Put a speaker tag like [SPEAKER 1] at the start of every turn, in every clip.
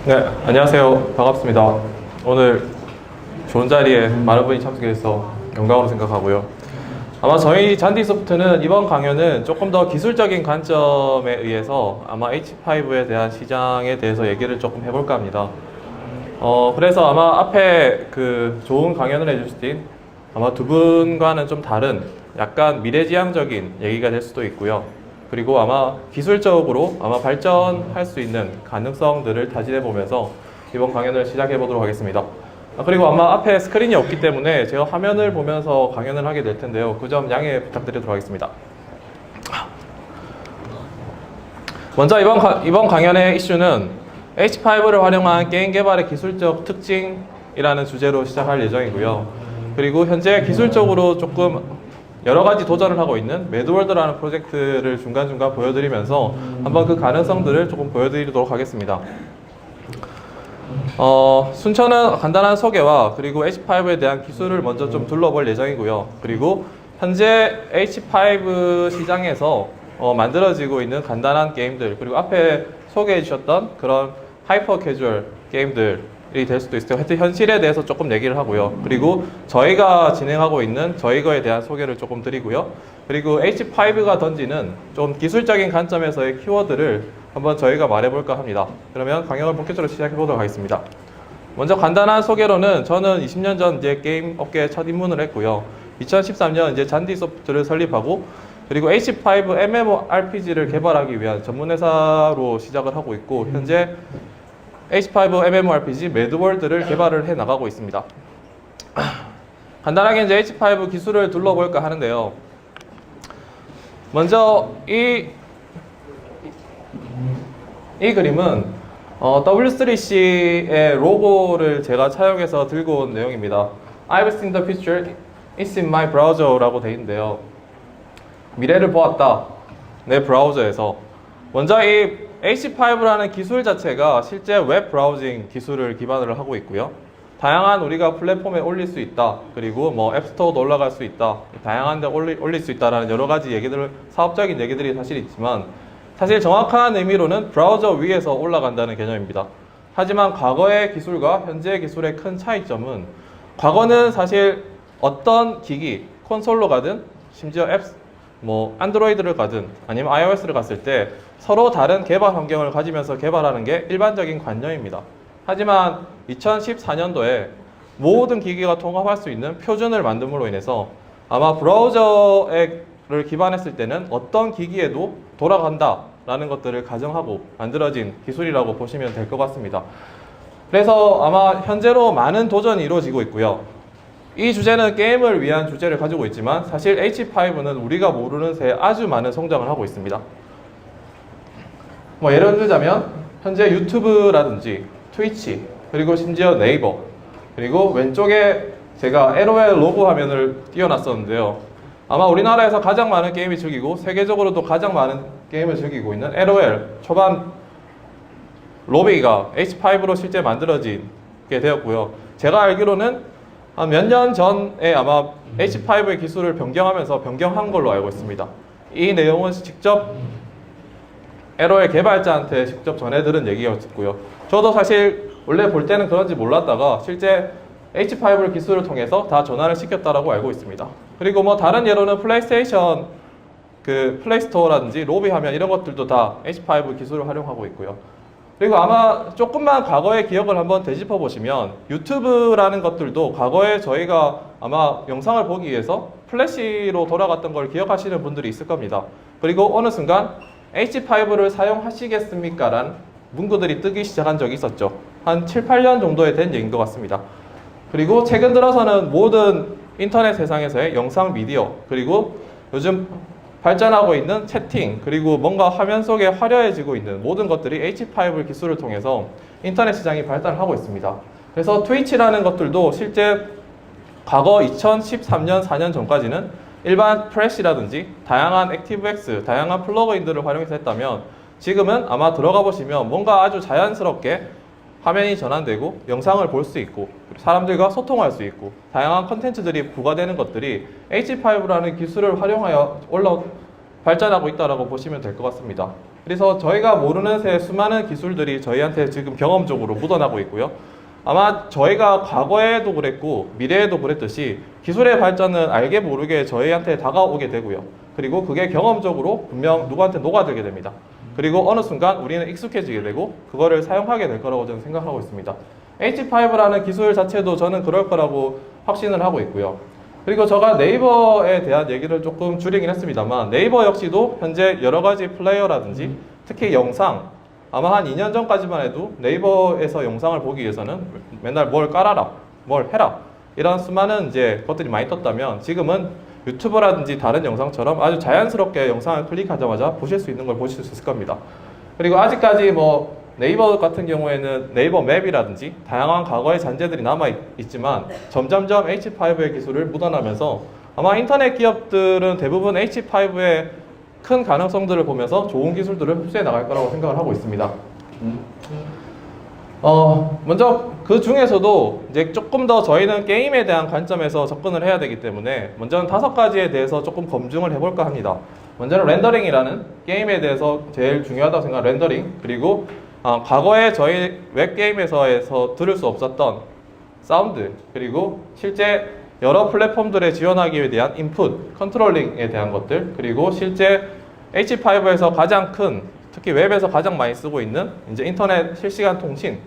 [SPEAKER 1] 네, 안녕하세요. 반갑습니다. 오늘 좋은 자리에 많은 분이 참석해 주셔서 영광으로 생각하고요. 아마 저희 잔디소프트는 이번 강연은 조금 더 기술적인 관점에 의해서 아마 H5에 대한 시장에 대해서 얘기를 조금 해볼까 합니다. 그래서 아마 앞에 그 좋은 강연을 해주신 아마 두 분과는 좀 다른 약간 미래지향적인 얘기가 될 수도 있고요. 그리고 아마 기술적으로 아마 발전할 수 있는 가능성들을 타진해 보면서 이번 강연을 시작해 보도록 하겠습니다. 그리고 아마 앞에 스크린이 없기 때문에 제가 화면을 보면서 강연을 하게 될 텐데요. 그 점 양해 부탁드리도록 하겠습니다. 먼저 이번 강연의 이슈는 H5를 활용한 게임 개발의 기술적 특징이라는 주제로 시작할 예정이고요. 그리고 현재 기술적으로 조금 여러 가지 도전을 하고 있는 매드월드라는 프로젝트를 중간중간 보여드리면서 한번 그 가능성들을 조금 보여드리도록 하겠습니다. 순서는 간단한 소개와 그리고 H5에 대한 기술을 먼저 좀 둘러볼 예정이고요. 그리고 현재 H5 시장에서 만들어지고 있는 간단한 게임들, 그리고 앞에 소개해 주셨던 그런 하이퍼 캐주얼 게임들이 될 수도 있어요. 하여튼 현실에 대해서 조금 얘기를 하고요. 그리고 저희가 진행하고 있는 저희 거에 대한 소개를 조금 드리고요. 그리고 H5가 던지는 좀 기술적인 관점에서의 키워드를 한번 저희가 말해볼까 합니다. 그러면 강연을 본격적으로 시작해 보도록 하겠습니다. 먼저 간단한 소개로는 저는 20년 전 이제 게임 업계에 첫 입문을 했고요. 2013년 이제 잔디소프트를 설립하고 그리고 H5 MMORPG를 개발하기 위한 전문회사로 시작을 하고 있고 현재 H5 MMORPG 매드월드를 개발을 해 나가고 있습니다. 간단하게 이제 H5 기술을 둘러볼까 하는데요. 먼저 이 그림은 W3C의 로고를 제가 차용해서 들고 온 내용입니다. I've seen the future, it's in my browser라고 되어 있는데요. 미래를 보았다, 내 브라우저에서. 먼저 이 H5라는 기술 자체가 실제 웹 브라우징 기술을 기반으로 하고 있고요. 다양한 우리가 플랫폼에 올릴 수 있다, 그리고 뭐 앱스토어도 올라갈 수 있다, 다양한 데 올릴 수 있다라는 여러 가지 얘기들, 사업적인 얘기들이 사실 있지만 사실 정확한 의미로는 브라우저 위에서 올라간다는 개념입니다. 하지만 과거의 기술과 현재의 기술의 큰 차이점은 과거는 사실 어떤 기기, 콘솔로 가든 심지어 앱, 뭐 안드로이드를 가든 아니면 iOS를 갔을 때 서로 다른 개발 환경을 가지면서 개발하는 게 일반적인 관념입니다. 하지만 2014년도에 모든 기기가 통합할 수 있는 표준을 만듦으로 인해서 아마 브라우저를 기반했을 때는 어떤 기기에도 돌아간다 라는 것들을 가정하고 만들어진 기술이라고 보시면 될 것 같습니다. 그래서 아마 현재로 많은 도전이 이루어지고 있고요. 이 주제는 게임을 위한 주제를 가지고 있지만 사실 H5는 우리가 모르는 새에 아주 많은 성장을 하고 있습니다. 뭐 예를 들자면 현재 유튜브라든지 트위치, 그리고 심지어 네이버, 그리고 왼쪽에 제가 LOL 로고 화면을 띄워놨었는데요. 아마 우리나라에서 가장 많은 게임이 즐기고 세계적으로도 가장 많은 게임을 즐기고 있는 LOL 초반 로비가 H5로 실제 만들어지게 되었고요. 제가 알기로는 한 몇 년 전에 아마 H5의 기술을 변경한 걸로 알고 있습니다. 이 내용은 직접 LOL 개발자한테 직접 전해 들은 얘기였고요. 저도 사실 원래 볼 때는 그런지 몰랐다가 실제 H5 기술을 통해서 다 전환을 시켰다라고 알고 있습니다. 그리고 뭐 다른 예로는 플레이스테이션 그 플레이스토어라든지 로비 화면 이런 것들도 다 H5 기술을 활용하고 있고요. 그리고 아마 조금만 과거의 기억을 한번 되짚어 보시면 유튜브라는 것들도 과거에 저희가 아마 영상을 보기 위해서 플래시로 돌아갔던 걸 기억하시는 분들이 있을 겁니다. 그리고 어느 순간 H5를 사용하시겠습니까? 라는 문구들이 뜨기 시작한 적이 있었죠. 한 7, 8년 정도에 된 얘기인 것 같습니다. 그리고 최근 들어서는 모든 인터넷 세상에서의 영상 미디어, 그리고 요즘 발전하고 있는 채팅, 그리고 뭔가 화면 속에 화려해지고 있는 모든 것들이 H5 기술을 통해서 인터넷 시장이 발달하고 있습니다. 그래서 트위치라는 것들도 실제 과거 2013년, 4년 전까지는 일반 프레시라든지 다양한 액티브엑스, 다양한 플러그인들을 활용해서 했다면 지금은 아마 들어가 보시면 뭔가 아주 자연스럽게 화면이 전환되고 영상을 볼 수 있고 사람들과 소통할 수 있고 다양한 컨텐츠들이 부과되는 것들이 H5라는 기술을 활용하여 발전하고 있다고 보시면 될 것 같습니다. 그래서 저희가 모르는 새 수많은 기술들이 저희한테 지금 경험적으로 묻어나고 있고요. 아마 저희가 과거에도 그랬고 미래에도 그랬듯이 기술의 발전은 알게 모르게 저희한테 다가오게 되고요. 그리고 그게 경험적으로 분명 누구한테 녹아들게 됩니다. 그리고 어느 순간 우리는 익숙해지게 되고 그거를 사용하게 될 거라고 저는 생각하고 있습니다. H5라는 기술 자체도 저는 그럴 거라고 확신을 하고 있고요. 그리고 제가 네이버에 대한 얘기를 조금 줄이긴 했습니다만 네이버 역시도 현재 여러 가지 플레이어라든지 특히 영상 아마 한 2년 전까지만 해도 네이버에서 영상을 보기 위해서는 맨날 뭘 깔아라, 뭘 해라 이런 수많은 이제 것들이 많이 떴다면 지금은 유튜브라든지 다른 영상처럼 아주 자연스럽게 영상을 클릭하자마자 보실 수 있는 걸 보실 수 있을 겁니다. 그리고 아직까지 뭐 네이버 같은 경우에는 네이버 맵이라든지 다양한 과거의 잔재들이 남아있지만 점점점 H5의 기술을 묻어나면서 아마 인터넷 기업들은 대부분 H5의 큰 가능성들을 보면서 좋은 기술들을 흡수해 나갈 거라고 생각을 하고 있습니다. 먼저 그 중에서도 이제 조금 더 저희는 게임에 대한 관점에서 접근을 해야 되기 때문에 먼저는 5가지에 대해서 조금 검증을 해볼까 합니다. 먼저는 렌더링이라는 게임에 대해서 제일 중요하다고 생각하는 렌더링, 그리고 과거에 저희 웹게임에서 들을 수 없었던 사운드, 그리고 실제 여러 플랫폼들에 지원하기 위해 대한 인풋, 컨트롤링에 대한 것들, 그리고 실제 H5에서 가장 큰, 특히 웹에서 가장 많이 쓰고 있는 이제 인터넷 실시간 통신,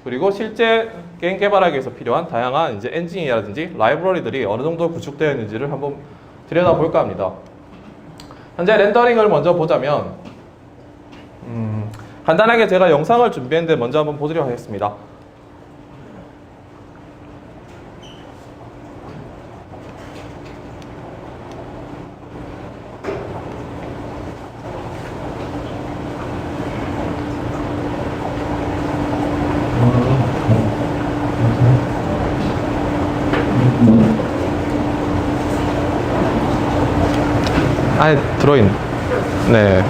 [SPEAKER 1] 그리고 실제 게임 개발하기 위해서 필요한 다양한 이제 엔진이라든지 라이브러리들이 어느 정도 구축되어 있는지를 한번 들여다볼까 합니다. 현재 렌더링을 먼저 보자면 간단하게 제가 영상을 준비했는데 먼저 한번 보도록 하겠습니다. 안에 들어있는 네.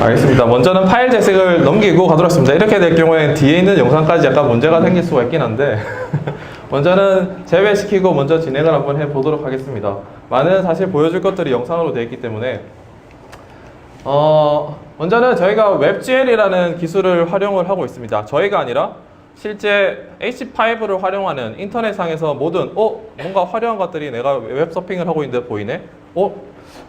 [SPEAKER 1] 알겠습니다. 먼저는 파일 재생을 넘기고 가도록 하겠습니다. 이렇게 될 경우에 뒤에 있는 영상까지 약간 문제가 생길 수가 있긴 한데 먼저는 제외시키고 먼저 진행을 한번 해보도록 하겠습니다. 많은 사실 보여줄 것들이 영상으로 되어 있기 때문에 먼저는 저희가 웹GL이라는 기술을 활용을 하고 있습니다. 저희가 아니라 실제 H5를 활용하는 인터넷상에서 모든 뭔가 화려한 것들이 내가 웹 서핑을 하고 있는데 보이네?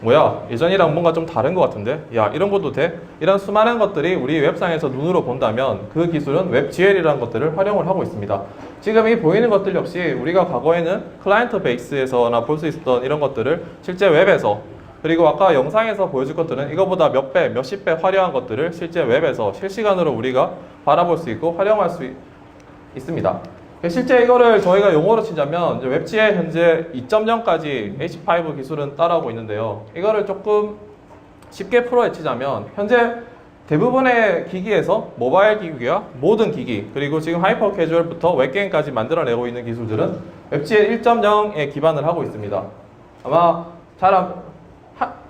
[SPEAKER 1] 뭐야 예전이랑 뭔가 좀 다른 것 같은데? 야 이런 것도 돼? 이런 수많은 것들이 우리 웹상에서 눈으로 본다면 그 기술은 웹GL이라는 것들을 활용을 하고 있습니다. 지금 이 보이는 것들 역시 우리가 과거에는 클라이언트 베이스에서나 볼 수 있었던 이런 것들을 실제 웹에서, 그리고 아까 영상에서 보여줄 것들은 이거보다 몇 배, 몇십 배 화려한 것들을 실제 웹에서 실시간으로 우리가 바라볼 수 있고 활용할 수 있습니다. 실제 이거를 저희가 용어로 치자면 웹GL 현재 2.0까지 H5 기술은 따라오고 있는데요. 이거를 조금 쉽게 풀어헤치자면 현재 대부분의 기기에서 모바일 기기와 모든 기기, 그리고 지금 하이퍼 캐주얼부터 웹게임까지 만들어내고 있는 기술들은 웹GL 1.0에 기반을 하고 있습니다. 아마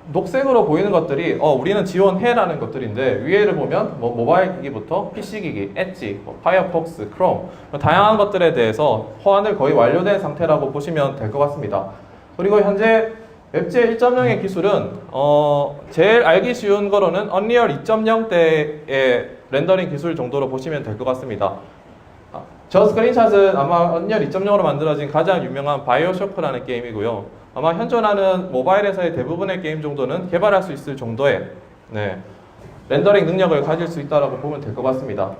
[SPEAKER 1] 녹색으로 보이는 것들이 우리는 지원해라는 것들인데 위에를 보면 모바일 기기부터 PC 기기, 엣지, 파이어폭스, 크롬 다양한 것들에 대해서 호환을 거의 완료된 상태라고 보시면 될 것 같습니다. 그리고 현재 웹GL 1.0의 기술은 제일 알기 쉬운 거로는 언리얼 2.0 때의 렌더링 기술 정도로 보시면 될 것 같습니다. 저 스크린샷은 아마 언리얼 2.0으로 만들어진 가장 유명한 바이오쇼크라는 게임이고요. 아마 현존하는 모바일에서의 대부분의 게임 정도는 개발할 수 있을 정도의 렌더링 능력을 가질 수 있다고 보면 될 것 같습니다.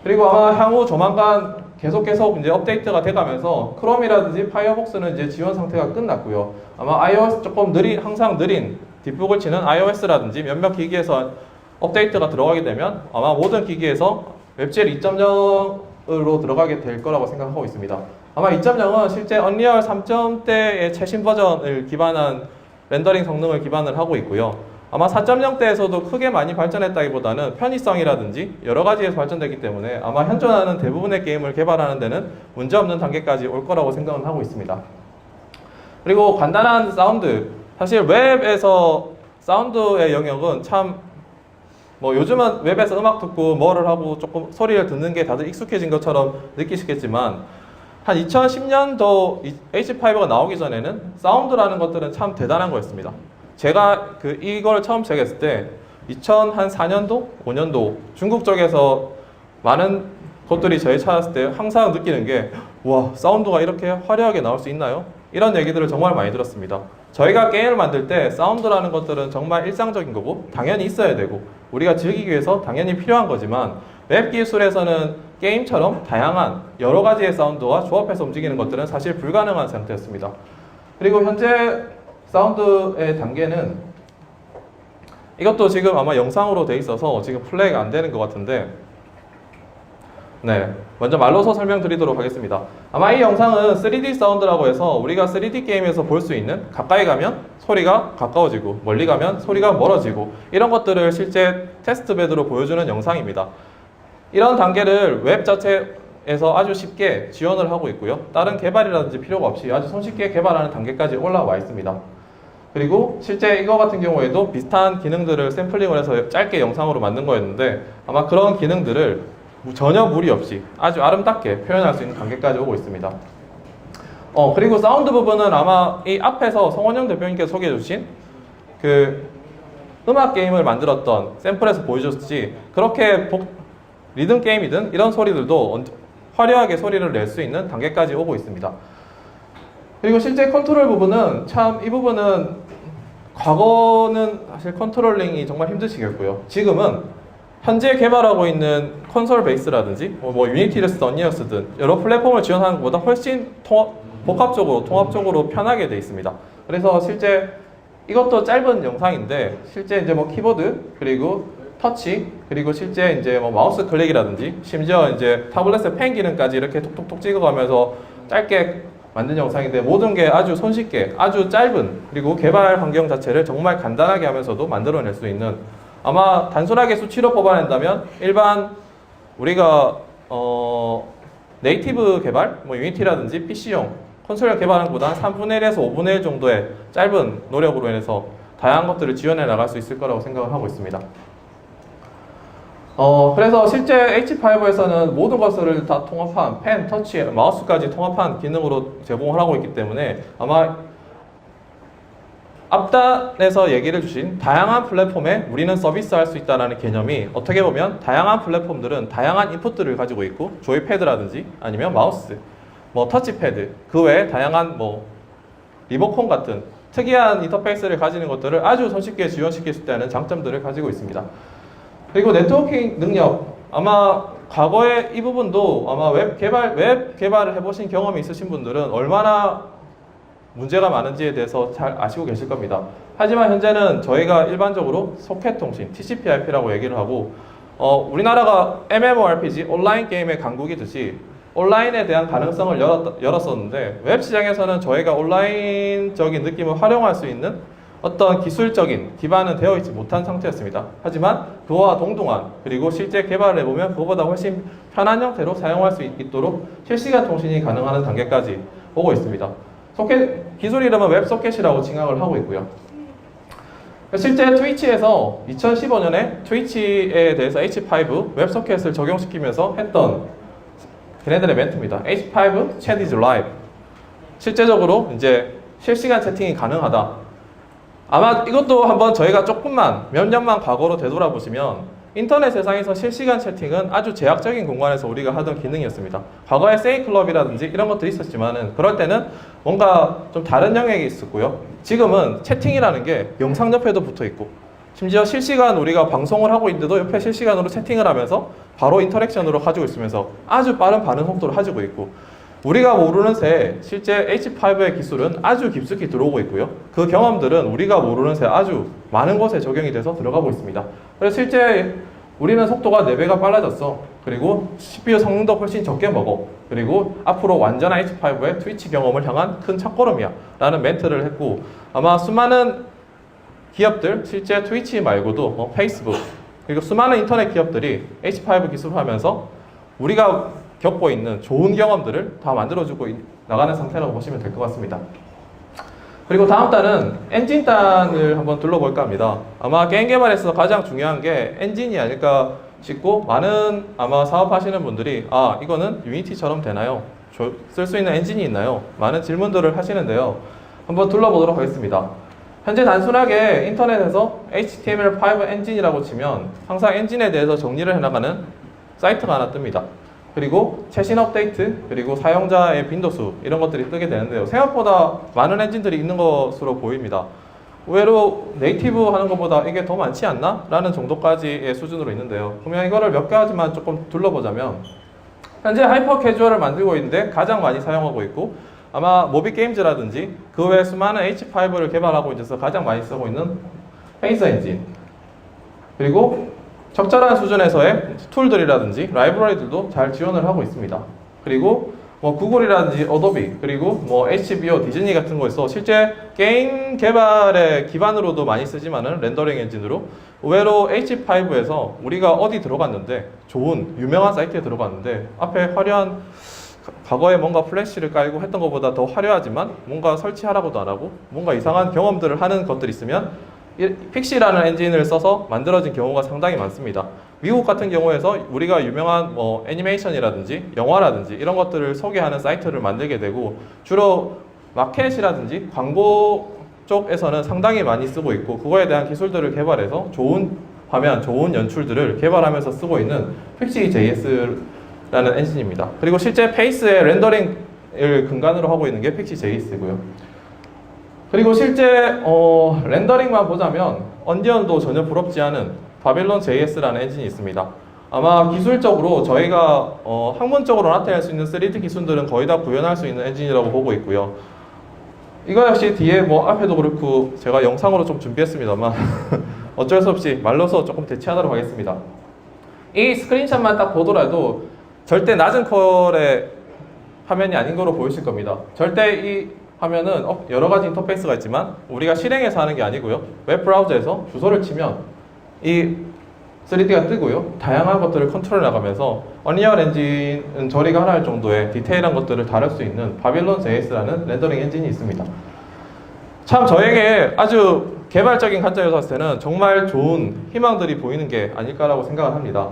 [SPEAKER 1] 그리고 아마 향후 조만간 계속 이제 업데이트가 돼가면서 크롬이라든지 파이어폭스는 이제 지원 상태가 끝났고요. 아마 iOS 조금 항상 느린 뒷북을 치는 iOS라든지 몇몇 기기에서 업데이트가 들어가게 되면 아마 모든 기기에서 웹GL 2.0으로 들어가게 될 거라고 생각하고 있습니다. 아마 2.0은 실제 언리얼 3.0대의 최신 버전을 기반한 렌더링 성능을 기반을 하고 있고요. 아마 4.0대에서도 크게 많이 발전했다기보다는 편의성이라든지 여러 가지에서 발전되기 때문에 아마 현존하는 대부분의 게임을 개발하는 데는 문제없는 단계까지 올 거라고 생각은 하고 있습니다. 그리고 간단한 사운드, 사실 웹에서 사운드의 영역은 참 뭐 요즘은 웹에서 음악 듣고 뭐를 하고 조금 소리를 듣는 게 다들 익숙해진 것처럼 느끼시겠지만 한 2010년도 H5가 나오기 전에는 사운드라는 것들은 참 대단한 거였습니다. 제가 이걸 처음 시작했을 때 2004년도, 5년도 중국 쪽에서 많은 것들이 저희 찾았을 때 항상 느끼는 게 와, 사운드가 이렇게 화려하게 나올 수 있나요? 이런 얘기들을 정말 많이 들었습니다. 저희가 게임을 만들 때 사운드라는 것들은 정말 일상적인 거고 당연히 있어야 되고 우리가 즐기기 위해서 당연히 필요한 거지만 웹 기술에서는 게임처럼 다양한 여러 가지의 사운드와 조합해서 움직이는 것들은 사실 불가능한 상태였습니다. 그리고 현재 사운드의 단계는 이것도 지금 아마 영상으로 돼 있어서 지금 플레이가 안 되는 것 같은데 네, 먼저 말로서 설명드리도록 하겠습니다. 아마 이 영상은 3D 사운드라고 해서 우리가 3D 게임에서 볼 수 있는 가까이 가면 소리가 가까워지고 멀리 가면 소리가 멀어지고 이런 것들을 실제 테스트베드로 보여주는 영상입니다. 이런 단계를 웹 자체에서 아주 쉽게 지원을 하고 있고요. 다른 개발이라든지 필요가 없이 아주 손쉽게 개발하는 단계까지 올라와 있습니다. 그리고 실제 이거 같은 경우에도 비슷한 기능들을 샘플링을 해서 짧게 영상으로 만든 거였는데 아마 그런 기능들을 전혀 무리 없이 아주 아름답게 표현할 수 있는 단계까지 오고 있습니다. 그리고 사운드 부분은 아마 이 앞에서 성원영 대표님께서 소개해 주신 그 음악 게임을 만들었던 샘플에서 보여줬듯이 그렇게 리듬 게임이든 이런 소리들도 화려하게 소리를 낼 수 있는 단계까지 오고 있습니다. 그리고 실제 컨트롤 부분은 참 이 부분은 과거는 사실 컨트롤링이 정말 힘드시겠고요. 지금은 현재 개발하고 있는 콘솔 베이스라든지 뭐 유니티를 쓰든 언리얼 쓰든 여러 플랫폼을 지원하는 것보다 훨씬 통합적으로 편하게 되어 있습니다. 그래서 실제 이것도 짧은 영상인데 실제 이제 뭐 키보드 그리고 터치 그리고 실제 이제 뭐 마우스 클릭이라든지 심지어 이제 타블렛의 펜 기능까지 이렇게 톡톡톡 찍어가면서 짧게 만든 영상인데 모든 게 아주 손쉽게 아주 짧은 그리고 개발 환경 자체를 정말 간단하게 하면서도 만들어낼 수 있는 아마 단순하게 수치로 뽑아낸다면 일반 우리가 네이티브 개발, 뭐 유니티라든지 PC용 콘솔 개발하는 것보다 3분의 1에서 5분의 1 정도의 짧은 노력으로 인해서 다양한 것들을 지원해 나갈 수 있을 거라고 생각을 하고 있습니다. 그래서 실제 H5에서는 모든 것을 다 통합한 펜, 터치, 마우스까지 통합한 기능으로 제공을 하고 있기 때문에 아마 앞단에서 얘기를 주신 다양한 플랫폼에 우리는 서비스할 수 있다는 개념이 어떻게 보면 다양한 플랫폼들은 다양한 인풋들을 가지고 있고 조이패드라든지 아니면 마우스, 뭐 터치패드, 그 외에 다양한 뭐 리모컨 같은 특이한 인터페이스를 가지는 것들을 아주 손쉽게 지원시킬 수 있다는 장점들을 가지고 있습니다. 그리고 네트워킹 능력, 아마 과거에 이 부분도 아마 웹 개발을 해보신 경험이 있으신 분들은 얼마나 문제가 많은지에 대해서 잘 아시고 계실 겁니다. 하지만 현재는 저희가 일반적으로 소켓 통신, TCP/IP라고 얘기를 하고 우리나라가 MMORPG, 온라인 게임의 강국이듯이 온라인에 대한 가능성을 열었었는데 웹 시장에서는 저희가 온라인적인 느낌을 활용할 수 있는 어떤 기술적인 기반은 되어 있지 못한 상태였습니다. 하지만 그와 동등한 그리고 실제 개발을 해보면 그거보다 훨씬 편한 형태로 사용할 수 있도록 실시간 통신이 가능한 단계까지 오고 있습니다. 소켓 기술 이름은 웹소켓이라고 칭함을 하고 있고요. 실제 트위치에서 2015년에 트위치에 대해서 H5 웹소켓을 적용시키면서 했던 걔네들의 멘트입니다. H5 Chat is live. 실제적으로 이제 실시간 채팅이 가능하다. 아마 이것도 한번 저희가 조금만 몇 년만 과거로 되돌아보시면 인터넷 세상에서 실시간 채팅은 아주 제약적인 공간에서 우리가 하던 기능이었습니다. 과거에 세이클럽이라든지 이런 것들이 있었지만은 그럴 때는 뭔가 좀 다른 영역이 있었고요. 지금은 채팅이라는 게 영상 옆에도 붙어 있고 심지어 실시간 우리가 방송을 하고 있는데도 옆에 실시간으로 채팅을 하면서 바로 인터랙션으로 가지고 있으면서 아주 빠른 반응 속도를 가지고 있고 우리가 모르는 새 실제 H5의 기술은 아주 깊숙이 들어오고 있고요. 그 경험들은 우리가 모르는 새 아주 많은 곳에 적용이 돼서 들어가고 있습니다. 그래서 실제 우리는 속도가 4배가 빨라졌어. 그리고 CPU 성능도 훨씬 적게 먹어. 그리고 앞으로 완전한 H5의 트위치 경험을 향한 큰 첫걸음이야. 라는 멘트를 했고 아마 수많은 기업들, 실제 트위치 말고도 페이스북 그리고 수많은 인터넷 기업들이 H5 기술을 하면서 우리가 겪고 있는 좋은 경험들을 다 만들어주고 나가는 상태라고 보시면 될 것 같습니다. 그리고 다음 단은 엔진 단을 한번 둘러볼까 합니다. 아마 게임 개발에서 가장 중요한 게 엔진이 아닐까 싶고, 많은 아마 사업하시는 분들이 이거는 유니티처럼 되나요? 쓸 수 있는 엔진이 있나요? 많은 질문들을 하시는데요. 한번 둘러보도록 하겠습니다. 현재 단순하게 인터넷에서 HTML5 엔진이라고 치면 항상 엔진에 대해서 정리를 해나가는 사이트가 하나 뜹니다. 그리고 최신 업데이트, 그리고 사용자의 빈도수 이런 것들이 뜨게 되는데요. 생각보다 많은 엔진들이 있는 것으로 보입니다. 의외로 네이티브 하는 것보다 이게 더 많지 않나? 라는 정도까지의 수준으로 있는데요. 그러면 이거를 몇 가지만 조금 둘러보자면, 현재 하이퍼 캐주얼을 만들고 있는데 가장 많이 사용하고 있고, 아마 모비 게임즈라든지 그 외에 수많은 H5를 개발하고 있어서 가장 많이 쓰고 있는 페이서 엔진, 그리고 적절한 수준에서의 툴들이라든지 라이브러리들도 잘 지원을 하고 있습니다. 그리고 뭐 구글이라든지 어도비, 그리고 뭐 HBO, 디즈니 같은 거에서 실제 게임 개발의 기반으로도 많이 쓰지만은 렌더링 엔진으로 의외로 H5에서 우리가 어디 들어갔는데, 좋은 유명한 사이트에 들어갔는데 앞에 화려한, 과거에 뭔가 플래시를 깔고 했던 것보다 더 화려하지만 뭔가 설치하라고도 안 하고 뭔가 이상한 경험들을 하는 것들이 있으면 픽시라는 엔진을 써서 만들어진 경우가 상당히 많습니다. 미국 같은 경우에서 우리가 유명한 뭐 애니메이션이라든지 영화라든지 이런 것들을 소개하는 사이트를 만들게 되고, 주로 마켓이라든지 광고 쪽에서는 상당히 많이 쓰고 있고, 그거에 대한 기술들을 개발해서 좋은 화면, 좋은 연출들을 개발하면서 쓰고 있는 픽시 JS라는 엔진입니다. 그리고 실제 페이스의 렌더링을 근간으로 하고 있는 게 픽시 JS고요. 그리고 실제 렌더링만 보자면 언디언도 전혀 부럽지 않은 바빌론 JS라는 엔진이 있습니다. 아마 기술적으로 저희가 학문적으로 나타낼 수 있는 3D 기술들은 거의 다 구현할 수 있는 엔진이라고 보고 있고요. 이거 역시 뒤에 뭐 앞에도 그렇고 제가 영상으로 좀 준비했습니다만 어쩔 수 없이 말로서 조금 대체하도록 하겠습니다. 이 스크린샷만 딱 보더라도 절대 낮은 퀄의 화면이 아닌 거로 보이실 겁니다. 절대 이 화면은 여러 가지 인터페이스가 있지만 우리가 실행해서 하는 게 아니고요. 웹 브라우저에서 주소를 치면 이 3D가 뜨고요. 다양한 것들을 컨트롤 나가면서 언리얼 엔진은 저리가 하나 할 정도의 디테일한 것들을 다룰 수 있는 바빌론 JS라는 렌더링 엔진이 있습니다. 참 저에게 아주 개발적인 관점에서 봤을 때는 정말 좋은 희망들이 보이는 게 아닐까라고 생각을 합니다.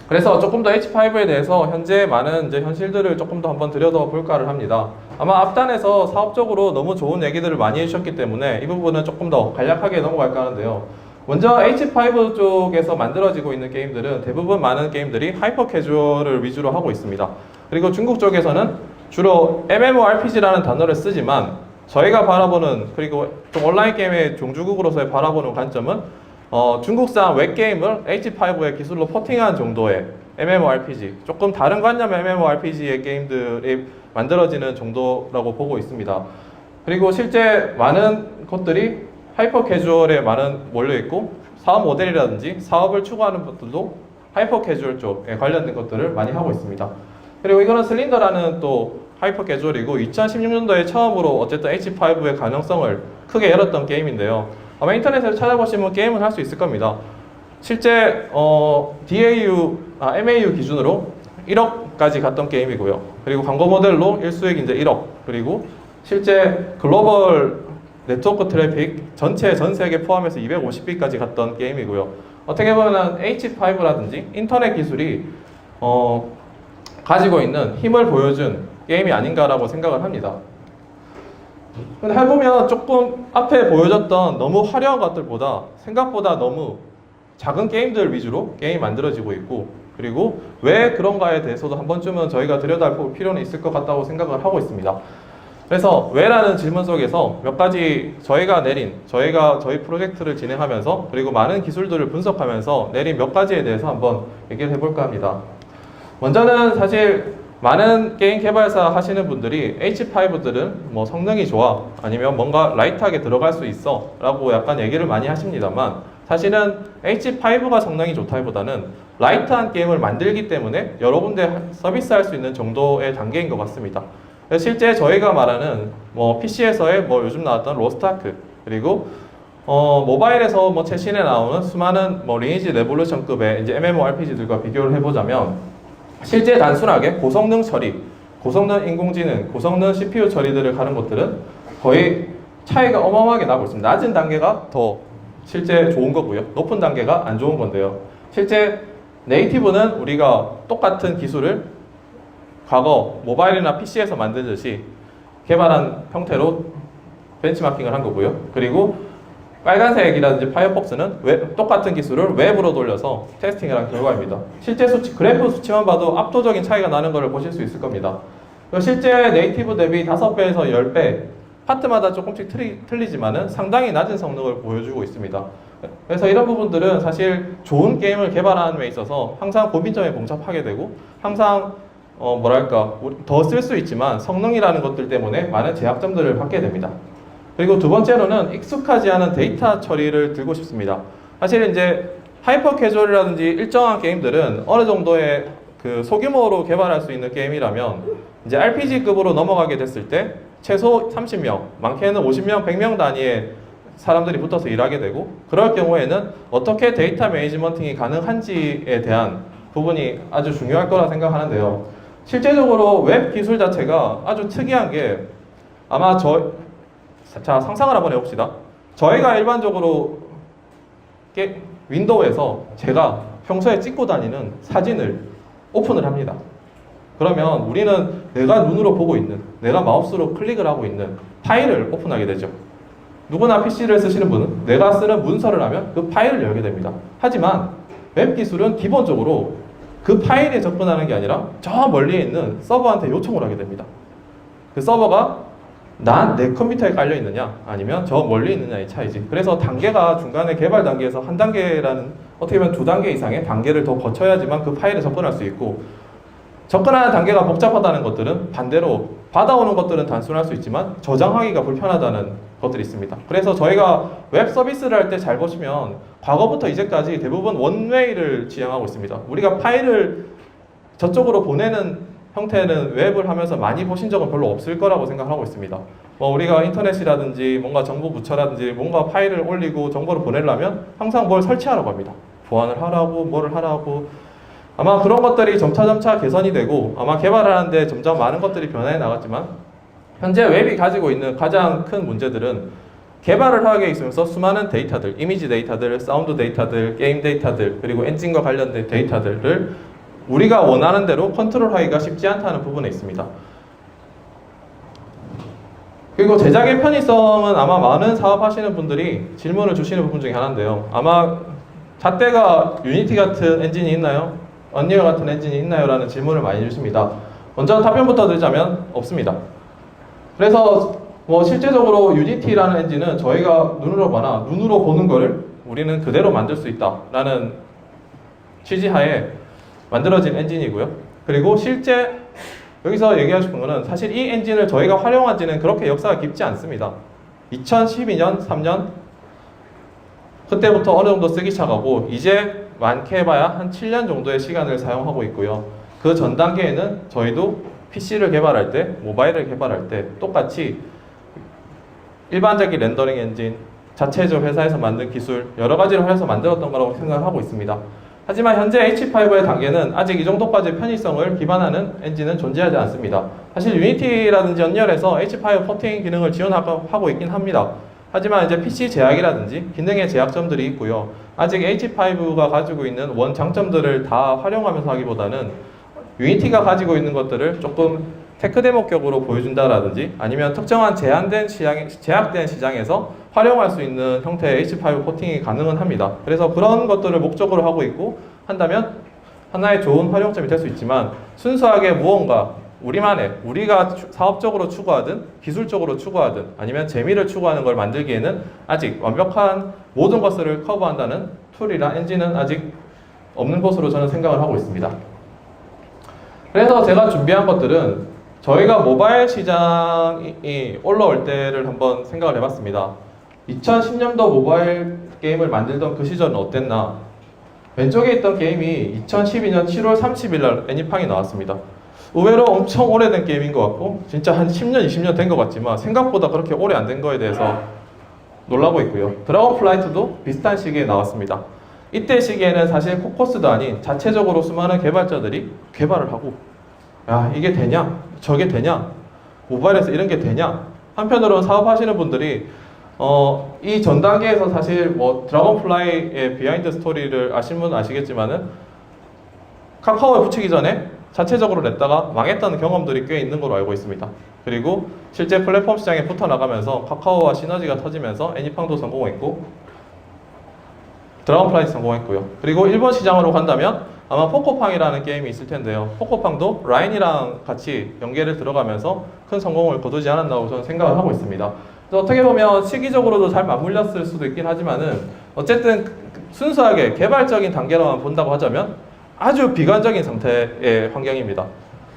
[SPEAKER 1] 그래서 조금 더 H5에 대해서 현재 많은 이제 현실들을 조금 더 한번 들여다볼까를 합니다. 아마 앞단에서 사업적으로 너무 좋은 얘기들을 많이 해주셨기 때문에 이 부분은 조금 더 간략하게 넘어갈까 하는데요. 먼저 H5 쪽에서 만들어지고 있는 게임들은 대부분 많은 게임들이 하이퍼 캐주얼을 위주로 하고 있습니다. 그리고 중국 쪽에서는 주로 MMORPG라는 단어를 쓰지만 저희가 바라보는, 그리고 좀 온라인 게임의 종주국으로서의 바라보는 관점은 중국산 웹게임을 H5의 기술로 포팅한 정도의 MMORPG, 조금 다른 관념의 MMORPG의 게임들이 만들어지는 정도라고 보고 있습니다. 그리고 실제 많은 것들이 하이퍼 캐주얼에 많은 몰려있고, 사업 모델이라든지 사업을 추구하는 것들도 하이퍼 캐주얼 쪽에 관련된 것들을 많이 하고 있습니다. 그리고 이거는 슬린더라는 또 하이퍼 캐주얼이고 2016년도에 처음으로 어쨌든 H5의 가능성을 크게 열었던 게임인데요. 아마 인터넷에서 찾아보시면 게임을 할 수 있을 겁니다. 실제 MAU 기준으로 1억까지 갔던 게임이고요. 그리고 광고 모델로 일수익 이제 1억, 그리고 실제 글로벌 네트워크 트래픽 전체 전 세계 포함해서 250비까지 갔던 게임이고요. 어떻게 보면 H5라든지 인터넷 기술이 가지고 있는 힘을 보여준 게임이 아닌가라고 생각을 합니다. 근데 해보면 조금 앞에 보여줬던 너무 화려한 것들보다 생각보다 너무 작은 게임들 위주로 게임이 만들어지고 있고, 그리고 왜 그런가에 대해서도 한 번쯤은 저희가 들여다볼 필요는 있을 것 같다고 생각을 하고 있습니다. 그래서 왜라는 질문 속에서 몇 가지 저희 프로젝트를 진행하면서 그리고 많은 기술들을 분석하면서 내린 몇 가지에 대해서 한번 얘기를 해볼까 합니다. 먼저는 사실 많은 게임 개발사 하시는 분들이 H5들은 뭐 성능이 좋아, 아니면 뭔가 라이트하게 들어갈 수 있어 라고 약간 얘기를 많이 하십니다만, 사실은 H5가 성능이 좋다기보다는 라이트한 게임을 만들기 때문에 여러 군데 서비스할 수 있는 정도의 단계인 것 같습니다. 실제 저희가 말하는 뭐 PC에서의 뭐 요즘 나왔던 로스트아크, 그리고 모바일에서 뭐 최신에 나오는 수많은 뭐 리니지 레볼루션급의 이제 MMORPG들과 비교를 해보자면, 실제 단순하게 고성능 처리, 고성능 인공지능, 고성능 CPU 처리들을 가는 것들은 거의 차이가 어마어마하게 나고 있습니다. 낮은 단계가 더 실제 좋은 거고요. 높은 단계가 안 좋은 건데요. 실제 네이티브는 우리가 똑같은 기술을 과거 모바일이나 PC에서 만들듯이 개발한 형태로 벤치마킹을 한 거고요. 그리고 빨간색이라든지 파이어폭스는 똑같은 기술을 웹으로 돌려서 테스팅을 한 결과입니다. 실제 수치, 그래프 수치만 봐도 압도적인 차이가 나는 것을 보실 수 있을 겁니다. 실제 네이티브 대비 5배에서 10배, 파트마다 조금씩 틀리지만은 상당히 낮은 성능을 보여주고 있습니다. 그래서 이런 부분들은 사실 좋은 게임을 개발하는 데 있어서 항상 고민점에 봉착하게 되고 항상 더 쓸 수 있지만 성능이라는 것들 때문에 많은 제약점들을 받게 됩니다. 그리고 두 번째로는 익숙하지 않은 데이터 처리를 들고 싶습니다. 사실 이제 하이퍼 캐주얼이라든지 일정한 게임들은 어느 정도의 그 소규모로 개발할 수 있는 게임이라면 이제 RPG급으로 넘어가게 됐을 때 최소 30명, 많게는 50명, 100명 단위의 사람들이 붙어서 일하게 되고 그럴 경우에는 어떻게 데이터 매니지먼팅이 가능한지에 대한 부분이 아주 중요할 거라 생각하는데요. 실제적으로 웹 기술 자체가 아주 특이한 게 아마 자, 상상을 한번 해봅시다. 저희가 일반적으로 윈도우에서 제가 평소에 찍고 다니는 사진을 오픈을 합니다. 그러면 우리는 내가 눈으로 보고 있는, 내가 마우스로 클릭을 하고 있는 파일을 오픈하게 되죠. 누구나 PC를 쓰시는 분은 내가 쓰는 문서를 하면 그 파일을 열게 됩니다. 하지만 웹 기술은 기본적으로 그 파일에 접근하는 게 아니라 저 멀리에 있는 서버한테 요청을 하게 됩니다. 그 서버가 내 컴퓨터에 깔려 있느냐 아니면 저 멀리 있느냐의 차이지. 그래서 단계가 중간에 개발 단계에서 한 단계라는 어떻게 보면 두 단계 이상의 단계를 더 거쳐야지만 그 파일에 접근할 수 있고 접근하는 단계가 복잡하다는 것들은 반대로 받아오는 것들은 단순할 수 있지만 저장하기가 불편하다는 것들이 있습니다. 그래서 저희가 웹 서비스를 할 때 잘 보시면 과거부터 이제까지 대부분 원웨이를 지향하고 있습니다. 우리가 파일을 저쪽으로 보내는 형태는 웹을 하면서 많이 보신 적은 별로 없을 거라고 생각하고 있습니다. 우리가 인터넷이라든지 뭔가 정보 부처라든지 뭔가 파일을 올리고 정보를 보내려면 항상 뭘 설치하라고 합니다. 보안을 하라고 뭐를 하라고 아마 그런 것들이 점차 개선이 되고 아마 개발을 하는데 점점 많은 것들이 변해 나갔지만 현재 웹이 가지고 있는 가장 큰 문제들은 개발을 하게 있으면서 수많은 데이터들, 이미지 데이터들, 사운드 데이터들, 게임 데이터들 그리고 엔진과 관련된 데이터들을 우리가 원하는 대로 컨트롤하기가 쉽지 않다는 부분에 있습니다. 그리고 제작의 편의성은 아마 많은 사업하시는 분들이 질문을 주시는 부분 중에 하나인데요. 아마 잣대가 유니티 같은 엔진이 있나요? 언리얼 같은 엔진이 있나요? 라는 질문을 많이 주십니다. 먼저 답변부터 드리자면 없습니다. 그래서 실제적으로 유니티라는 엔진은 저희가 눈으로 보는 거를 우리는 그대로 만들 수 있다라는 취지하에 만들어진 엔진이고요. 그리고 실제 여기서 얘기하고 싶은 거는 사실 이 엔진을 저희가 활용한 지는 그렇게 역사가 깊지 않습니다. 2012년, 3년 그때부터 어느 정도 쓰기 시작하고 이제 많게 해봐야 한 7년 정도의 시간을 사용하고 있고요. 그 전 단계에는 저희도 PC를 개발할 때, 모바일을 개발할 때 똑같이 일반적인 렌더링 엔진, 자체적 회사에서 만든 기술 여러 가지를 해서 만들었던 거라고 생각하고 있습니다. 하지만 현재 H5의 단계는 아직 이 정도까지의 편의성을 기반하는 엔진은 존재하지 않습니다. 사실 유니티라든지 언리얼에서 H5 포팅 기능을 지원하고 있긴 합니다. 하지만 이제 PC 제약이라든지 기능의 제약점들이 있고요. 아직 H5가 가지고 있는 원 장점들을 다 활용하면서 하기보다는 유니티가 가지고 있는 것들을 조금 테크데모격으로 보여준다라든지 아니면 특정한 제약된 시장에서 활용할 수 있는 형태의 H5 코팅이 가능은 합니다. 그래서 그런 것들을 목적으로 하고 있고 한다면 하나의 좋은 활용점이 될 수 있지만 순수하게 무언가 우리가 사업적으로 추구하든 기술적으로 추구하든 아니면 재미를 추구하는 걸 만들기에는 아직 완벽한 모든 것을 커버한다는 툴이나 엔진은 아직 없는 것으로 저는 생각을 하고 있습니다. 그래서 제가 준비한 것들은 저희가 모바일 시장이 올라올 때를 한번 생각을 해봤습니다. 2010년도 모바일 게임을 만들던 그 시절은 어땠나? 왼쪽에 있던 게임이 2012년 7월 30일 날 애니팡이 나왔습니다. 의외로 엄청 오래된 게임인 것 같고 진짜 한 10년, 20년 된 것 같지만 생각보다 그렇게 오래 안 된 거에 대해서 놀라고 있고요. 드래곤 플라이트도 비슷한 시기에 나왔습니다. 이때 시기에는 사실 코커스도 아닌 자체적으로 수많은 개발자들이 개발을 하고 야, 이게 되냐? 저게 되냐? 모바일에서 이런 게 되냐? 한편으로는 사업하시는 분들이 이 전 단계에서 사실 뭐 드래곤플라이의 비하인드 스토리를 아시는 분은 아시겠지만은 카카오에 붙이기 전에 자체적으로 냈다가 망했던 경험들이 꽤 있는 걸로 알고 있습니다. 그리고 실제 플랫폼 시장에 붙어 나가면서 카카오와 시너지가 터지면서 애니팡도 성공했고 드래곤플라이 성공했고요. 그리고 일본 시장으로 간다면 아마 포코팡이라는 게임이 있을 텐데요. 포코팡도 라인이랑 같이 연계를 들어가면서 큰 성공을 거두지 않았다고 저는 생각을 하고 있습니다. 어떻게 보면 시기적으로도 잘 맞물렸을 수도 있긴 하지만은 어쨌든 순수하게 개발적인 단계로만 본다고 하자면 아주 비관적인 상태의 환경입니다.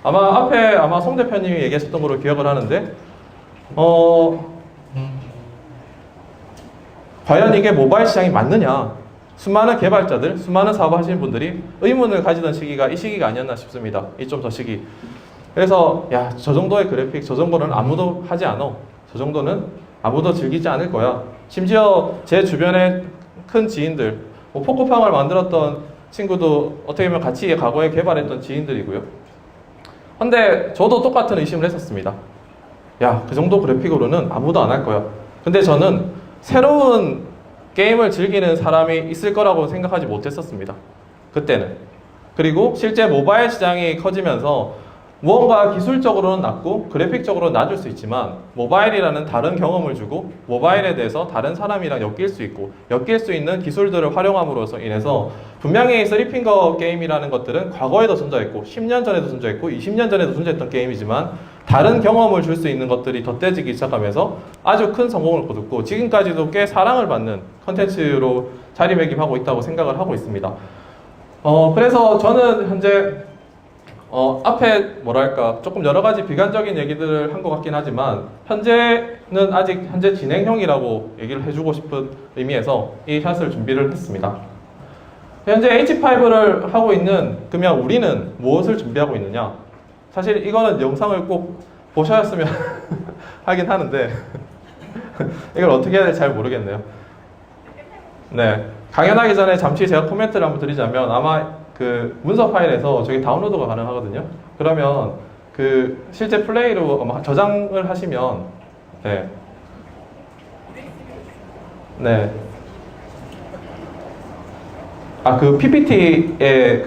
[SPEAKER 1] 아마 송 대표님이 얘기하셨던 걸로 기억을 하는데 과연 이게 모바일 시장이 맞느냐? 수많은 개발자들, 수많은 사업하시는 분들이 의문을 가지던 시기가 이 시기가 아니었나 싶습니다. 이 좀 더 시기. 그래서 야, 저 정도의 그래픽, 저 정도는 아무도 하지 않아. 저 정도는 아무도 즐기지 않을 거야. 심지어 제 주변에 큰 지인들, 뭐 포코팡을 만들었던 친구도 어떻게 보면 같이 과거에 개발했던 지인들이고요. 근데 저도 똑같은 의심을 했었습니다. 야, 그 정도 그래픽으로는 아무도 안 할 거야. 근데 저는 새로운 게임을 즐기는 사람이 있을 거라고 생각하지 못했었습니다. 그때는. 그리고 실제 모바일 시장이 커지면서 무언가 기술적으로는 낮고 그래픽적으로는 낮을 수 있지만 모바일이라는 다른 경험을 주고 모바일에 대해서 다른 사람이랑 엮일 수 있고 엮일 수 있는 기술들을 활용함으로써 인해서 분명히 쓰리핑거 게임이라는 것들은 과거에도 존재했고 10년 전에도 존재했고 20년 전에도 존재했던 게임이지만 다른 경험을 줄 수 있는 것들이 덧대지기 시작하면서 아주 큰 성공을 거뒀고 지금까지도 꽤 사랑을 받는 컨텐츠로 자리매김하고 있다고 생각을 하고 있습니다. 그래서 저는 현재 앞에 뭐랄까 조금 여러 가지 비관적인 얘기들을 한 것 같긴 하지만 현재는 아직 현재 진행형이라고 얘기를 해주고 싶은 의미에서 이 샷을 준비를 했습니다. 현재 H5를 하고 있는 그러면 우리는 무엇을 준비하고 있느냐? 사실 이거는 영상을 꼭 보셨으면 하긴 하는데 이걸 어떻게 해야 될지 잘 모르겠네요. 네, 강연하기 전에 잠시 제가 코멘트를 한번 드리자면 아마 그 문서 파일에서 저기 다운로드가 가능하거든요. 그러면 그 실제 플레이로 아마 저장을 하시면 네. 그 PPT에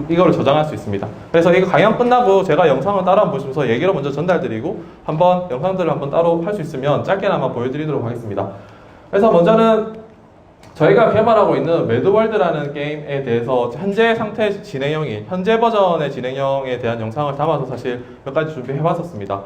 [SPEAKER 1] 이거를 저장할 수 있습니다. 그래서 이거 강연 끝나고 제가 영상을 따라 보시면서 얘기를 먼저 전달드리고 한번 영상들을 한번 따로 할 수 있으면 짧게나마 보여드리도록 하겠습니다. 그래서 먼저는 저희가 개발하고 있는 매드월드라는 게임에 대해서 현재 상태 진행형이 현재 버전의 진행형에 대한 영상을 담아서 사실 몇 가지 준비해봤었습니다.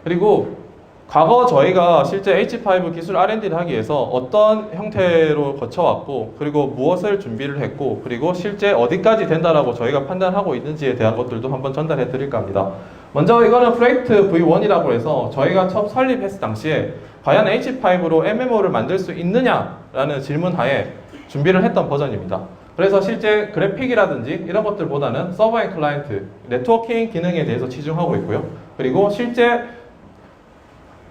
[SPEAKER 1] 그리고 과거 저희가 실제 H5 기술 R&D를 하기 위해서 어떤 형태로 거쳐왔고 그리고 무엇을 준비를 했고 그리고 실제 어디까지 된다라고 저희가 판단하고 있는지에 대한 것들도 한번 전달해 드릴까 합니다. 먼저 이거는 프로젝트 V1이라고 해서 저희가 처음 설립했을 당시에 과연 H5로 MMO를 만들 수 있느냐라는 질문 하에 준비를 했던 버전입니다. 그래서 실제 그래픽이라든지 이런 것들보다는 서버 앤 클라이언트, 네트워킹 기능에 대해서 치중하고 있고요. 그리고 실제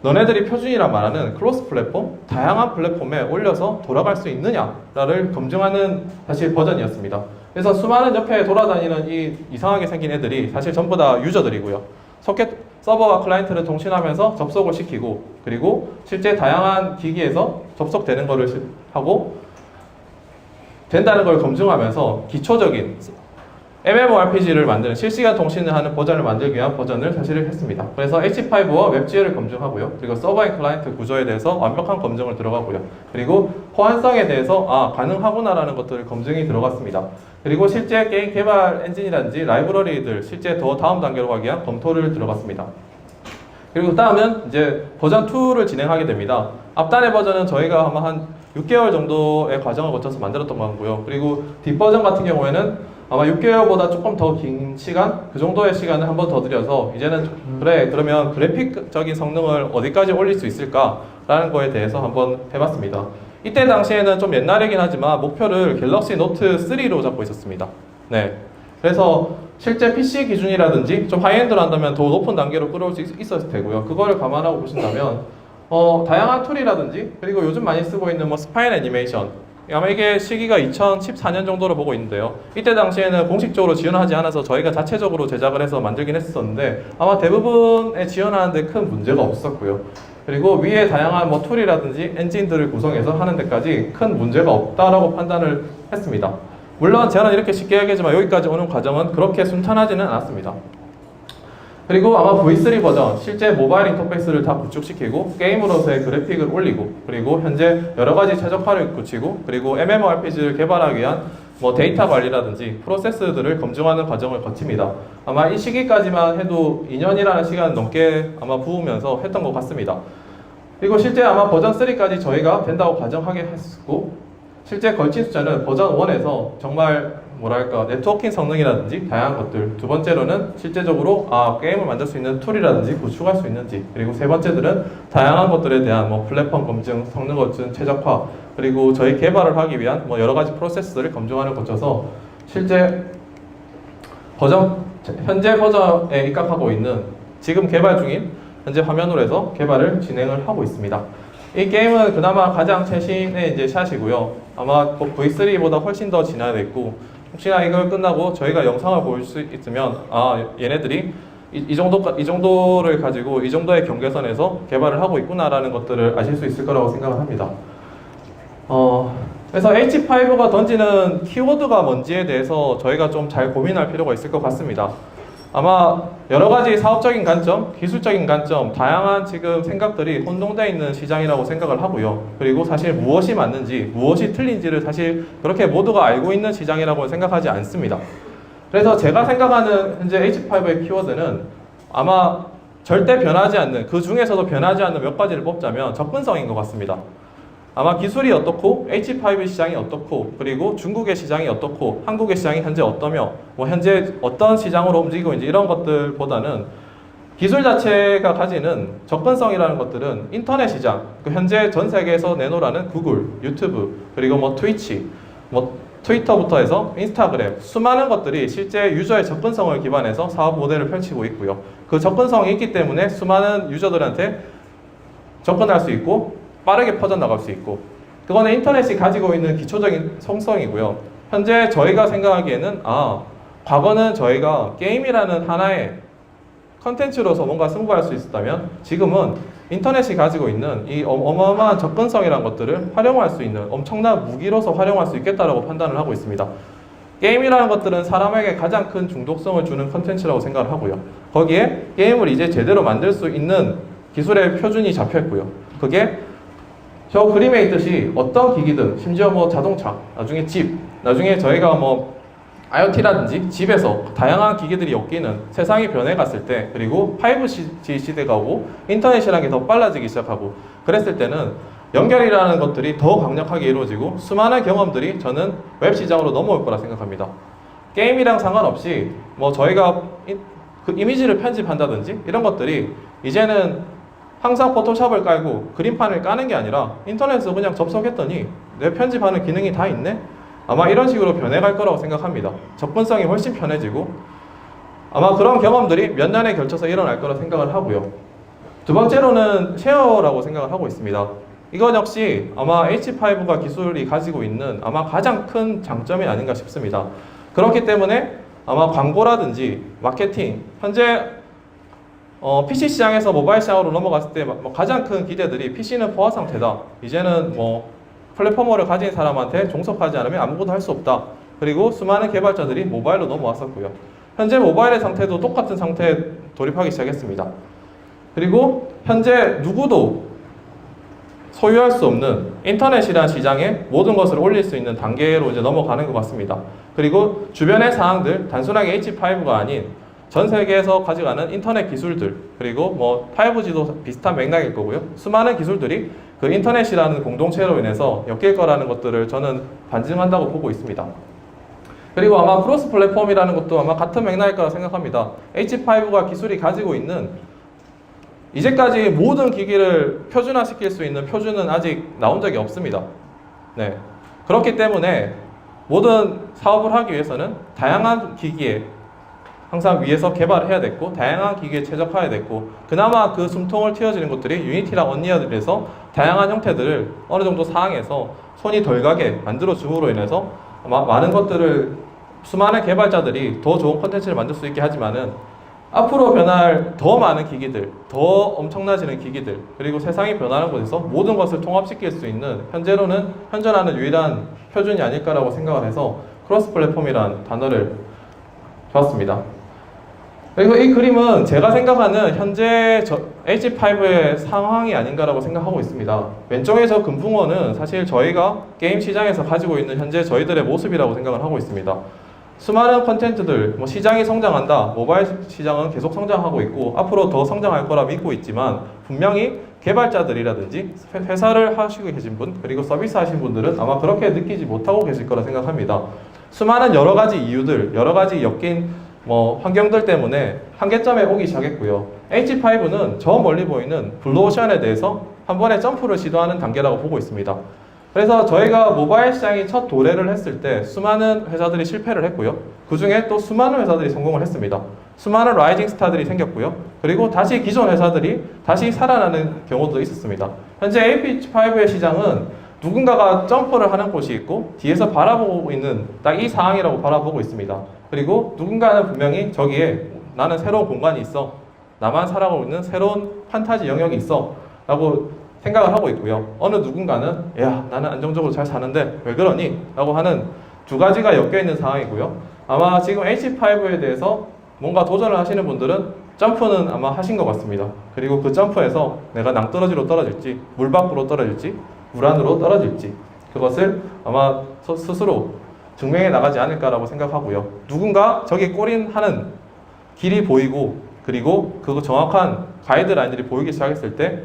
[SPEAKER 1] 너네들이 표준이라 말하는 크로스 플랫폼, 다양한 플랫폼에 올려서 돌아갈 수 있느냐를 검증하는 사실 버전이었습니다. 그래서 수많은 옆에 돌아다니는 이 이상하게 생긴 애들이 사실 전부 다 유저들이고요. 소켓 서버와 클라이언트를 통신하면서 접속을 시키고 그리고 실제 다양한 기기에서 접속되는 것을 하고 된다는 걸 검증하면서 기초적인 MMORPG를 만드는 실시간 통신을 하는 버전을 만들기 위한 버전을 사실 했습니다. 그래서 H5와 웹GL을 검증하고요. 그리고 서버 앤 클라이언트 구조에 대해서 완벽한 검증을 들어가고요. 그리고 호환성에 대해서 가능하구나라는 것들을 검증이 들어갔습니다. 그리고 실제 게임 개발 엔진이라든지 라이브러리들 실제 더 다음 단계로 가기 위한 검토를 들어갔습니다. 그리고 다음은 이제 버전 2를 진행하게 됩니다. 앞단의 버전은 저희가 아마 한 6개월 정도의 과정을 거쳐서 만들었던 거고요. 그리고 뒷버전 같은 경우에는 아마 6개월보다 조금 더 긴 시간, 그 정도의 시간을 한 번 더 들여서 이제는 그래 그러면 그래픽적인 성능을 어디까지 올릴 수 있을까라는 거에 대해서 한번 해봤습니다. 이때 당시에는 좀 옛날이긴 하지만 목표를 갤럭시 노트 3로 잡고 있었습니다. 네, 그래서 실제 PC 기준이라든지 좀 하이엔드로 한다면 더 높은 단계로 끌어올 수 있었을 테고요. 그거를 감안하고 보신다면 다양한 툴이라든지 그리고 요즘 많이 쓰고 있는 뭐 스파인 애니메이션 아마 이게 시기가 2014년 정도로 보고 있는데요. 이때 당시에는 공식적으로 지원하지 않아서 저희가 자체적으로 제작을 해서 만들긴 했었는데 아마 대부분에 지원하는데 큰 문제가 없었고요. 그리고 위에 다양한 뭐 툴이라든지 엔진들을 구성해서 하는 데까지 큰 문제가 없다라고 판단을 했습니다. 물론 저는 이렇게 쉽게 얘기하지만 여기까지 오는 과정은 그렇게 순탄하지는 않았습니다. 그리고 아마 V3 버전, 실제 모바일 인터페이스를 다 구축시키고 게임으로서의 그래픽을 올리고 그리고 현재 여러가지 최적화를 굳히고 그리고 MMORPG를 개발하기 위한 뭐 데이터 관리라든지 프로세스들을 검증하는 과정을 거칩니다. 아마 이 시기까지만 해도 2년이라는 시간 넘게 아마 부으면서 했던 것 같습니다. 그리고 실제 아마 버전 3까지 저희가 된다고 가정하게 했고 실제 걸친 숫자는 버전 1에서 정말 뭐랄까 네트워킹 성능이라든지 다양한 것들, 두 번째로는 실제적으로 게임을 만들 수 있는 툴이라든지 구축할 수 있는지, 그리고 세 번째들은 다양한 것들에 대한 뭐 플랫폼 검증, 성능 검증, 최적화, 그리고 저희 개발을 하기 위한 뭐 여러 가지 프로세스를 검증하는 거쳐서 실제 현재 버전에 입각하고 있는 지금 개발 중인 현재 화면으로 해서 개발을 진행을 하고 있습니다. 이 게임은 그나마 가장 최신의 이제 샷이고요. 아마 V3보다 훨씬 더 진화됐고 혹시나 이걸 끝나고 저희가 영상을 볼 수 있으면 얘네들이 이 정도를 가지고 이 정도의 경계선에서 개발을 하고 있구나라는 것들을 아실 수 있을 거라고 생각을 합니다. 그래서 H5가 던지는 키워드가 뭔지에 대해서 저희가 좀 잘 고민할 필요가 있을 것 같습니다. 아마 여러 가지 사업적인 관점, 기술적인 관점, 다양한 지금 생각들이 혼동되어 있는 시장이라고 생각을 하고요. 그리고 사실 무엇이 맞는지, 무엇이 틀린지를 사실 그렇게 모두가 알고 있는 시장이라고 생각하지 않습니다. 그래서 제가 생각하는 현재 H5의 키워드는 아마 절대 변하지 않는, 그 중에서도 변하지 않는 몇 가지를 뽑자면 접근성인 것 같습니다. 아마 기술이 어떻고 H5 시장이 어떻고 그리고 중국의 시장이 어떻고 한국의 시장이 현재 어떠며 뭐 현재 어떤 시장으로 움직이고 있는지 이런 것들보다는 기술 자체가 가지는 접근성이라는 것들은 인터넷 시장, 현재 전 세계에서 내놓으라는 구글, 유튜브, 그리고 뭐 트위치, 뭐 트위터부터 해서 인스타그램, 수많은 것들이 실제 유저의 접근성을 기반해서 사업 모델을 펼치고 있고요. 그 접근성이 있기 때문에 수많은 유저들한테 접근할 수 있고 빠르게 퍼져나갈 수 있고 그거는 인터넷이 가지고 있는 기초적인 성성이고요. 현재 저희가 생각하기에는 과거는 저희가 게임이라는 하나의 컨텐츠로서 뭔가 승부할 수 있었다면 지금은 인터넷이 가지고 있는 이 어마어마한 접근성이라는 것들을 활용할 수 있는 엄청난 무기로서 활용할 수 있겠다라고 판단을 하고 있습니다. 게임이라는 것들은 사람에게 가장 큰 중독성을 주는 컨텐츠라고 생각을 하고요. 거기에 게임을 이제 제대로 만들 수 있는 기술의 표준이 잡혀 있고요. 그게 저 그림에 있듯이 어떤 기기든 심지어 뭐 자동차, 나중에 집, 나중에 저희가 뭐 IoT라든지 집에서 다양한 기기들이 엮이는 세상이 변해갔을 때 그리고 5G 시대가 오고 인터넷이라는 게 더 빨라지기 시작하고 그랬을 때는 연결이라는 것들이 더 강력하게 이루어지고 수많은 경험들이 저는 웹 시장으로 넘어올 거라 생각합니다. 게임이랑 상관없이 뭐 저희가 그 이미지를 편집한다든지 이런 것들이 이제는 항상 포토샵을 깔고 그림판을 까는 게 아니라 인터넷에서 그냥 접속했더니 내 편집하는 기능이 다 있네? 아마 이런 식으로 변해갈 거라고 생각합니다. 접근성이 훨씬 편해지고 아마 그런 경험들이 몇 년에 걸쳐서 일어날 거라 생각을 하고요. 두 번째로는 쉐어라고 생각을 하고 있습니다. 이건 역시 아마 H5가 기술이 가지고 있는 아마 가장 큰 장점이 아닌가 싶습니다. 그렇기 때문에 아마 광고라든지 마케팅, 현재 PC 시장에서 모바일 시장으로 넘어갔을 때 가장 큰 기대들이 PC는 포화 상태다. 이제는 뭐 플랫포머를 가진 사람한테 종속하지 않으면 아무것도 할 수 없다. 그리고 수많은 개발자들이 모바일로 넘어왔었고요. 현재 모바일의 상태도 똑같은 상태에 돌입하기 시작했습니다. 그리고 현재 누구도 소유할 수 없는 인터넷이라는 시장에 모든 것을 올릴 수 있는 단계로 이제 넘어가는 것 같습니다. 그리고 주변의 사항들, 단순하게 H5가 아닌 전 세계에서 가져가는 인터넷 기술들, 그리고 뭐 5G도 비슷한 맥락일 거고요. 수많은 기술들이 그 인터넷이라는 공동체로 인해서 엮일 거라는 것들을 저는 반증한다고 보고 있습니다. 그리고 아마 크로스 플랫폼이라는 것도 아마 같은 맥락일 거라 생각합니다. H5가 기술이 가지고 있는 이제까지 모든 기기를 표준화시킬 수 있는 표준은 아직 나온 적이 없습니다. 네. 그렇기 때문에 모든 사업을 하기 위해서는 다양한 기기에 항상 위에서 개발해야 됐고 다양한 기기에 최적화해야 됐고 그나마 그 숨통을 틔워주는 것들이 유니티랑 언리얼에서 다양한 형태들을 어느 정도 사항에서 손이 덜 가게 만들어 줌으로 인해서 아마 많은 것들을 수많은 개발자들이 더 좋은 컨텐츠를 만들 수 있게 하지만은 앞으로 변할 더 많은 기기들, 더 엄청나지는 기기들, 그리고 세상이 변하는 곳에서 모든 것을 통합시킬 수 있는 현재로는 현존하는 유일한 표준이 아닐까라고 생각을 해서 크로스 플랫폼이라는 단어를 좋았습니다. 그리고 이 그림은 제가 생각하는 현재 H5의 상황이 아닌가라고 생각하고 있습니다. 왼쪽에 저 금붕어는 사실 저희가 게임 시장에서 가지고 있는 현재 저희들의 모습이라고 생각을 하고 있습니다. 수많은 컨텐츠들, 시장이 성장한다, 모바일 시장은 계속 성장하고 있고 앞으로 더 성장할 거라 믿고 있지만 분명히 개발자들이라든지 회사를 하시고 계신 분 그리고 서비스 하신 분들은 아마 그렇게 느끼지 못하고 계실 거라 생각합니다. 수많은 여러 가지 이유들, 여러 가지 엮인 환경들 때문에 한계점에 오기 시작했고요. H5는 저 멀리 보이는 블루오션에 대해서 한 번에 점프를 시도하는 단계라고 보고 있습니다. 그래서 저희가 모바일 시장이 첫 도래를 했을 때 수많은 회사들이 실패를 했고요. 그 중에 또 수많은 회사들이 성공을 했습니다. 수많은 라이징 스타들이 생겼고요. 그리고 다시 기존 회사들이 다시 살아나는 경우도 있었습니다. 현재 H5의 시장은 누군가가 점프를 하는 곳이 있고 뒤에서 바라보고 있는 딱 이 상황이라고 바라보고 있습니다. 그리고 누군가는 분명히 저기에 나는 새로운 공간이 있어, 나만 살아가고 있는 새로운 판타지 영역이 있어 라고 생각을 하고 있고요. 어느 누군가는 야 나는 안정적으로 잘 사는데 왜 그러니? 라고 하는 두 가지가 엮여있는 상황이고요. 아마 지금 H5에 대해서 뭔가 도전을 하시는 분들은 점프는 아마 하신 것 같습니다. 그리고 그 점프에서 내가 낭떠러지로 떨어질지 물 밖으로 떨어질지 물 안으로 떨어질지 그것을 아마 스스로 증명해 나가지 않을까라고 생각하고요. 누군가 저기 꼬린하는 길이 보이고 그리고 그 정확한 가이드라인들이 보이기 시작했을 때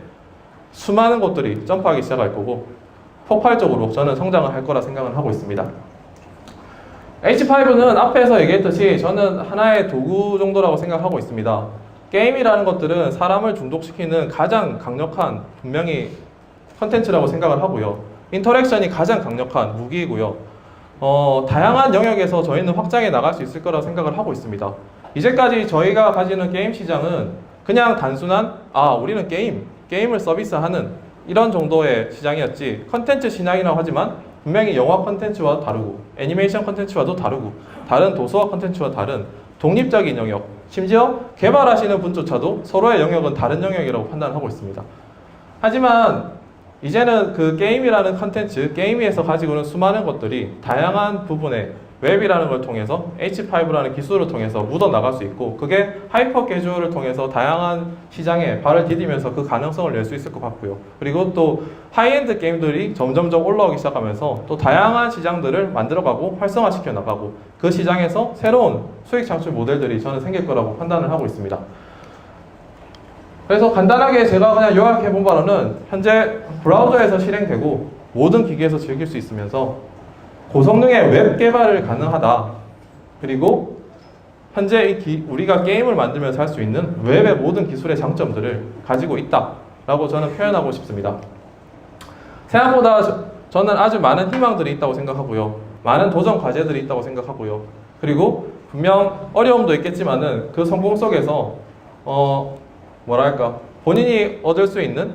[SPEAKER 1] 수많은 곳들이 점프하기 시작할 거고 폭발적으로 저는 성장을 할 거라 생각을 하고 있습니다. H5는 앞에서 얘기했듯이 저는 하나의 도구 정도라고 생각하고 있습니다. 게임이라는 것들은 사람을 중독시키는 가장 강력한 분명히 컨텐츠라고 생각을 하고요. 인터랙션이 가장 강력한 무기이고요. 다양한 영역에서 저희는 확장해 나갈 수 있을 거라고 생각을 하고 있습니다. 이제까지 저희가 가지는 게임 시장은 그냥 단순한 우리는 게임을 서비스하는 이런 정도의 시장이었지 컨텐츠 시장이라고 하지만 분명히 영화 컨텐츠와 다르고 애니메이션 컨텐츠와도 다르고 다른 도서화 컨텐츠와 다른 독립적인 영역 심지어 개발하시는 분조차도 서로의 영역은 다른 영역이라고 판단하고 있습니다. 하지만 이제는 그 게임이라는 컨텐츠, 게임에서 가지고 있는 수많은 것들이 다양한 부분에 웹이라는 걸 통해서 H5라는 기술을 통해서 묻어나갈 수 있고 그게 하이퍼 캐주얼을 통해서 다양한 시장에 발을 디디면서 그 가능성을 낼 수 있을 것 같고요. 그리고 또 하이엔드 게임들이 점점점 올라오기 시작하면서 또 다양한 시장들을 만들어가고 활성화시켜 나가고 그 시장에서 새로운 수익 창출 모델들이 저는 생길 거라고 판단을 하고 있습니다. 그래서 간단하게 제가 그냥 요약해 본 바로는 현재 브라우저에서 실행되고 모든 기기에서 즐길 수 있으면서 고성능의 웹 개발을 가능하다. 그리고 현재 우리가 게임을 만들면서 할 수 있는 웹의 모든 기술의 장점들을 가지고 있다 라고 저는 표현하고 싶습니다. 생각보다 저는 아주 많은 희망들이 있다고 생각하고요. 많은 도전 과제들이 있다고 생각하고요. 그리고 분명 어려움도 있겠지만은 그 성공 속에서 본인이 얻을 수 있는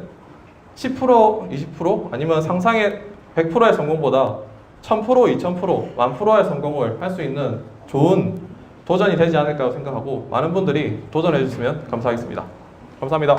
[SPEAKER 1] 10%, 20% 아니면 상상의 100%의 성공보다 1000%, 2000%, 1000%의 성공을 할 수 있는 좋은 도전이 되지 않을까 생각하고 많은 분들이 도전해 주시면 감사하겠습니다. 감사합니다.